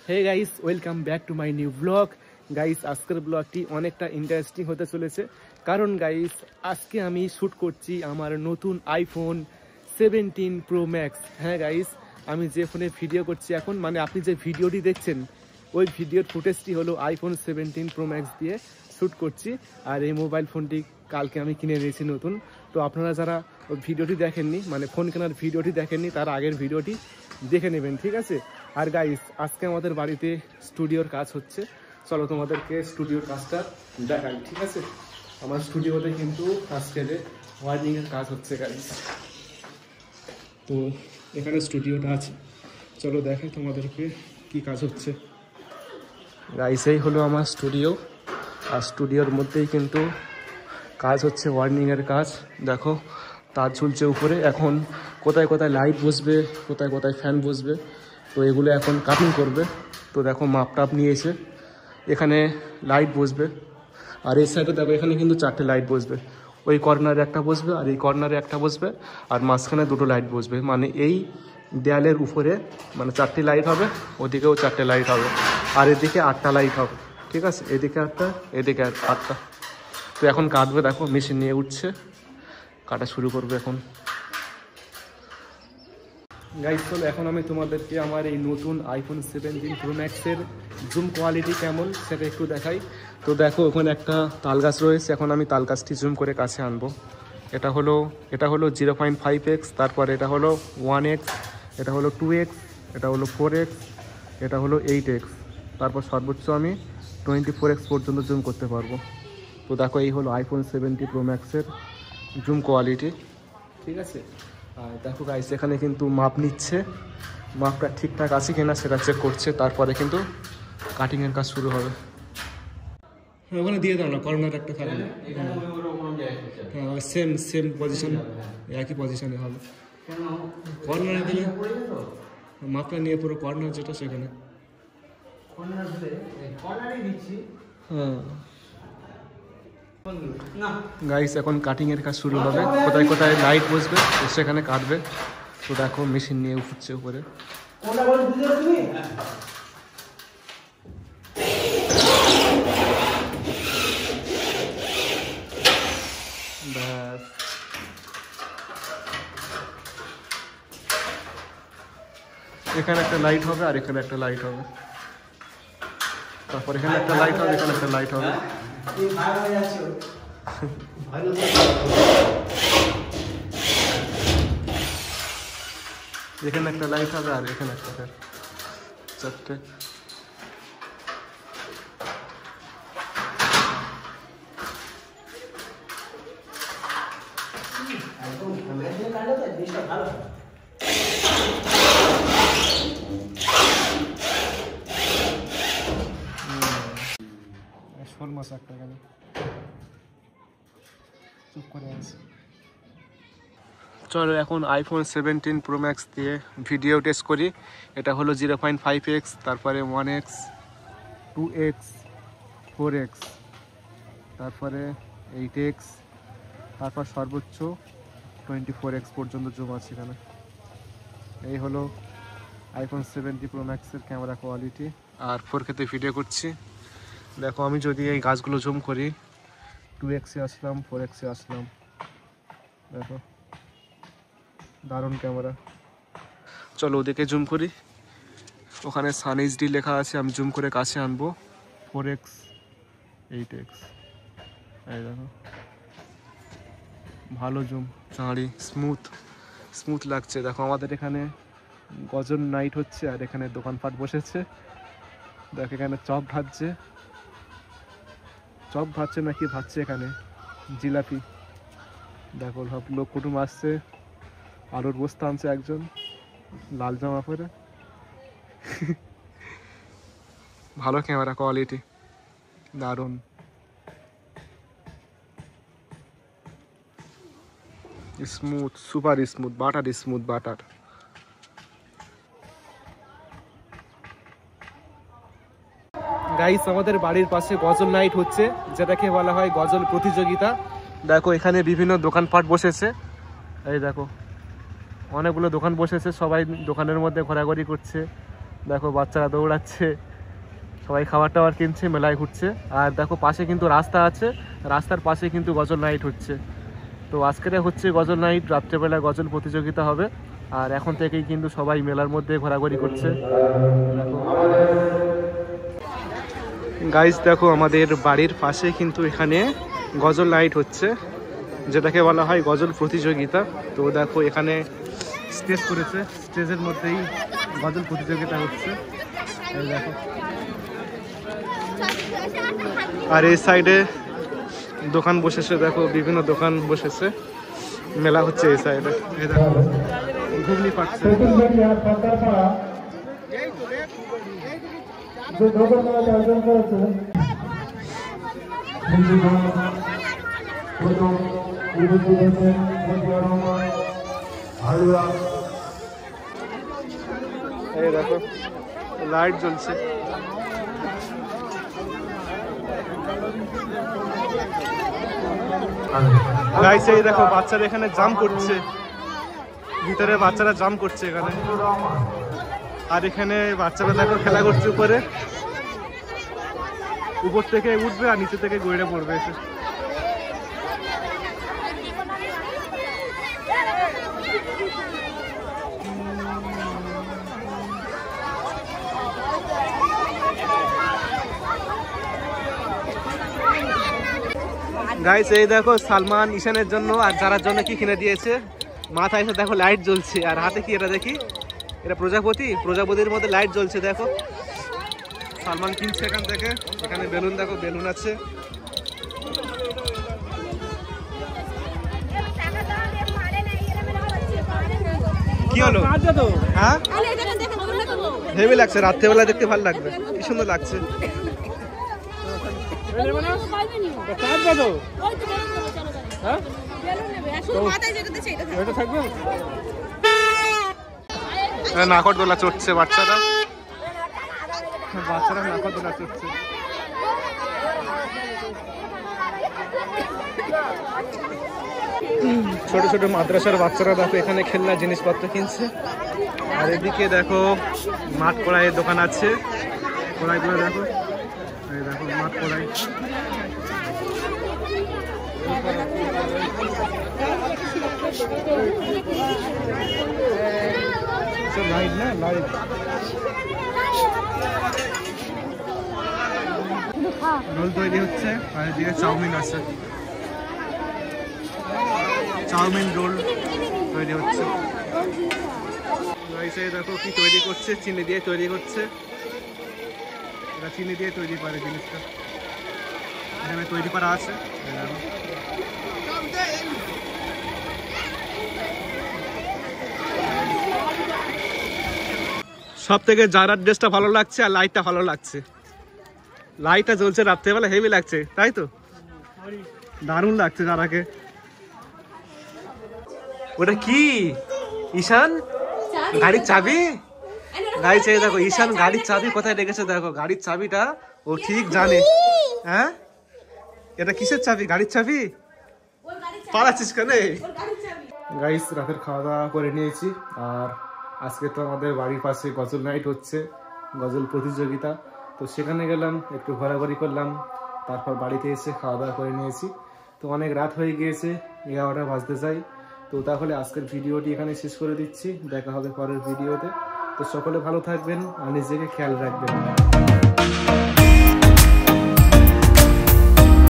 Hey guys, welcome back to my new vlog. গাইস, আজকের ব্লগটি অনেকটা ইন্টারেস্টিং হতে চলেছে, কারণ গাইস আজকে আমি শ্যুট করছি আমার নতুন আইফোন 17 প্রো ম্যাক্স। হ্যাঁ গাইস, আমি যে ফোনে ভিডিও করছি এখন, মানে আপনি যে ভিডিওটি দেখছেন ওই ভিডিওর ফুটেজটি হলো আইফোন 17 প্রো ম্যাক্স দিয়ে শ্যুট করছি। আর এই মোবাইল ফোনটি কালকে আমি কিনে নিয়েছি নতুন। তো আপনারা যারা ওই ভিডিওটি দেখেননি, মানে ফোন কেনার ভিডিওটি দেখেননি, তার আগের ভিডিওটি দেখে নেবেন, ঠিক আছে? আর গাইস, আজকে আমাদের বাড়িতে স্টুডিওর কাজ হচ্ছে। চলো তোমাদেরকে স্টুডিওর কাজটা দেখাই, ঠিক আছে? আমার স্টুডিওতে কিন্তু আজকে ওয়ারিংয়ের কাজ হচ্ছে গাইস। তো এখানে স্টুডিওটা আছে, চলো দেখাই তোমাদেরকে কি কাজ হচ্ছে। গাইস, এই হলো আমার স্টুডিও, আর স্টুডিওর মধ্যেই কিন্তু কাজ হচ্ছে, ওয়ারিংয়ের কাজ। দেখো তার ঝুলছে উপরে। এখন কোথায় কোথায় লাইট বসবে, কোথায় কোথায় ফ্যান বসবে, তো এগুলো এখন কাটিং করবে। তো দেখো মাপ টাপ নিয়েছে, এখানে লাইট বসবে। আর এই সাইডে দেখো, এখানে কিন্তু 4টে লাইট বসবে। ওই কর্নারে একটা বসবে, আর এই কর্নারে একটা বসবে, আর মাঝখানে 2টো লাইট বসবে। মানে এই দেয়ালের উপরে মানে 4টে লাইট হবে, ওদিকেও 4টে লাইট হবে, আর এদিকে 8টা লাইট হবে, ঠিক আছে? এদিকে 8টা, এদিকে 8টা। তো এখন কাটবে, দেখো মেশিন নিয়ে উঠছে, কাটা শুরু করবে এখন। গাইস, চলো এখন আমি তোমাদেরকে আমার এই নতুন আইফোন 17 প্রো ম্যাক্সের জুম কোয়ালিটি কেমন সেটা একটু দেখাই। তো দেখো ওখানে একটা তাল গাছ রয়েছে, এখন আমি তাল গাছটি জুম করে কাছে আনবো। এটা হলো 0.5x, তারপর এটা হলো 1x, এটা হলো 2x, এটা হলো 4x, এটা হলো 8x, তারপর সর্বোচ্চ আমি 24x পর্যন্ত জুম করতে পারবো। তো দেখো এই হলো আইফোন 17 প্রো ম্যাক্সের জুম কোয়ালিটি, ঠিক আছে? আর দেখো গাইস, এখানে কিন্তু মাপ নিচ্ছে, মাপটা ঠিকঠাক আছে কিনা সেটা চেক করছে, তারপরে কিন্তু কাটিংয়ের কাজ শুরু হবে। ওখানে দিয়ে দাও না, কর্নার একটা থাকবে। হ্যাঁ, সেম পজিশন, একই পজিশনে হবে। কর্নারে দিলে মাপটা নিয়ে পুরো কর্নার যেটা সেখানে। হ্যাঁ গাইস, এখন কাটিংয়ের কাজ শুরু হবে। কোথায় কোথায় লাইট বসবে সেখানে কাটবে। তো দেখো মেশিন নিয়ে উঠছে উপরে। ব্যাস, এখানে একটা লাইট হবে, আর এখানে একটা লাইট হবে, তারপর এখানে একটা লাইট হবে, এখানে একটা লাইট হবে। এখানে একটা লাইট হবে, আর এখানে একটা, 4টে। শোল মাছ একটা গেল, চুপ করে আছে। চলো এখন আইফোন 17 প্রো ম্যাক্স দিয়ে ভিডিও টেস্ট করি। এটা হলো 0.5x, তারপরে 1x, 2x, 4x, তারপরে 8x, তারপর সর্বোচ্চ 24x পর্যন্ত জুম আছে এখানে। এই হলো আইফোন 17 প্রো ম্যাক্সের ক্যামেরা কোয়ালিটি। আর 4K-তে ভিডিও করছি। দেখো আমি যদি এই গাছগুলো জুম করি, 2x-এ আসলাম, 4x-এ আসলাম, দেখো দারুণ ক্যামেরা। চলো ওদিকে জুম করি, ওখানে সান এইচডি লেখা আছে, আমি জুম করে কাছে আনবো। 4x, 8x, এই দেখো ভালো জুম, চাঁড়ি, স্মুথ লাগছে। দেখো আমাদের এখানে গজন নাইট হচ্ছে, আর এখানে দোকানপাট বসেছে। দেখো এখানে চপ ভাজছে নাকি ভাজছে, এখানে জিলাপি। দেখো সব লোক কুটুম আসছে, আলুর বস্তা আনছে একজন লাল জামা পরে। ভালো ক্যামেরা কোয়ালিটি, দারুণ। Smooth, super smooth, butter. Guys, আমাদের বাড়ির পাশে গজল নাইট হচ্ছে, যেটাকে বলা হয় গজল প্রতিযোগিতা। দেখো এখানে বিভিন্ন দোকানপাট বসেছে, এই দেখো অনেকগুলো দোকান বসেছে, সবাই দোকানের মধ্যে ঘোরাঘুরি করছে, দেখো বাচ্চারা দৌড়াচ্ছে, সবাই খাবার টাবার কিনছে, মেলায় ঘুরছে। আর দেখো পাশে কিন্তু রাস্তা আছে, রাস্তার পাশে কিন্তু গজল নাইট হচ্ছে। তো আজকের হচ্ছে গজল নাইট, রাত্রেবেলা গজল প্রতিযোগিতা হবে। আর এখন থেকেই কিন্তু সবাই মেলার মধ্যে ঘোরাঘুরি করছে। গাইস দেখো আমাদের বাড়ির পাশে কিন্তু এখানে গজল নাইট হচ্ছে, যেটাকে বলা হয় গজল প্রতিযোগিতা। তো দেখো এখানে স্টেজ করেছে, স্টেজের মধ্যেই গজল প্রতিযোগিতা হচ্ছে, এই দেখো। আর এই সাইডে দোকান বসেছে, দেখো বিভিন্ন দোকান বসেছে, মেলা হচ্ছে এই সাইডে। এই দেখো ঘুগনি পাচ্ছে। এই দেখো লাইট জ্বলছে। গাইস এই দেখো বাচ্চারা এখানে জাম্প করছে, ভিতরে বাচ্চারা জাম্প করছে এখানে। আর এখানে বাচ্চারা দেখো খেলা করছে, উপরে উপর থেকে উঠবে আর নিচে থেকে গড়ে পড়বে এসে। গাইস এই দেখো সালমান ঈশানের জন্য আর যারার জন্য কি কিনে দিয়েছে। মাথায় এসে দেখো লাইট জ্বলছে, আর হাতে কি এটা দেখি, এটা প্রজাপতি, প্রজাপতির মধ্যে লাইট জ্বলছে। দেখো সালমান কিনছে এখান থেকে। এখানে বেলুন, দেখো বেলুন আছে। কি হলো? হ্যাঁ হেভি লাগছে, রাত্রেবেলা দেখতে ভালো লাগবে, কি সুন্দর লাগছে। নাকরদোলা চড়ছে বাচ্চারা, বাচ্চারা নাকরদোলা চড়ছে। ছোট ছোট মাদ্রাসার বাচ্চারা দেখো এখানে খেলনা জিনিসপত্র কিনছে। আর এদিকে দেখো মাঠ কড়াইয়ের দোকান আছে, কড়াইগুলো দেখো, এই দেখো মাঠ কড়াই। লাইট না লাইট, রোল তৈরি হচ্ছে। আর এদিকে চাউমিন আছে, চাউমিন রোল তৈরি হচ্ছে। দেখো কি তৈরি করছে, চিনি দিয়ে তৈরি করছে, এটা চিনি দিয়ে তৈরি করে জিনিসটা, এখানে তৈরি করা আছে। সব থেকে জারার ড্রেসটা ভালো লাগছে আর লাইটটা ভালো লাগছে, লাইটটা জ্বলছে রাত্রেবেলা, হেভি লাগছে, তাই তো দারুণ লাগছে জারাকে। ওটা কি ঈশান গাড়ির চাবি? গাড়ি চাবি দেখো, ঈশান গাড়ির চাবি কোথায় রেখেছে দেখো, গাড়ির চাবিটা ও ঠিক জানে। হ্যাঁ এটা কিসের চাবি? গাড়ির চাবি? পালাচ্ছিস কেন? গাইস রাতের খাওয়া দাওয়া করে নিয়েছি। আর আজকে তো আমাদের বাড়ির পাশে গজল নাইট হচ্ছে, গজল প্রতিযোগিতা। তো সেখানে গেলাম, একটু ঘোরাঘুরি করলাম, তারপর বাড়িতে এসে খাওয়া দাওয়া করে নিয়েছি। তো অনেক রাত হয়ে গিয়েছে, 11টা বাজতে চাই। তো তাহলে আজকের ভিডিওটি এখানে শেষ করে দিচ্ছি, দেখা হবে পরের ভিডিওতে। তো সকলে ভালো থাকবেন আর নিজেকে খেয়াল রাখবেন।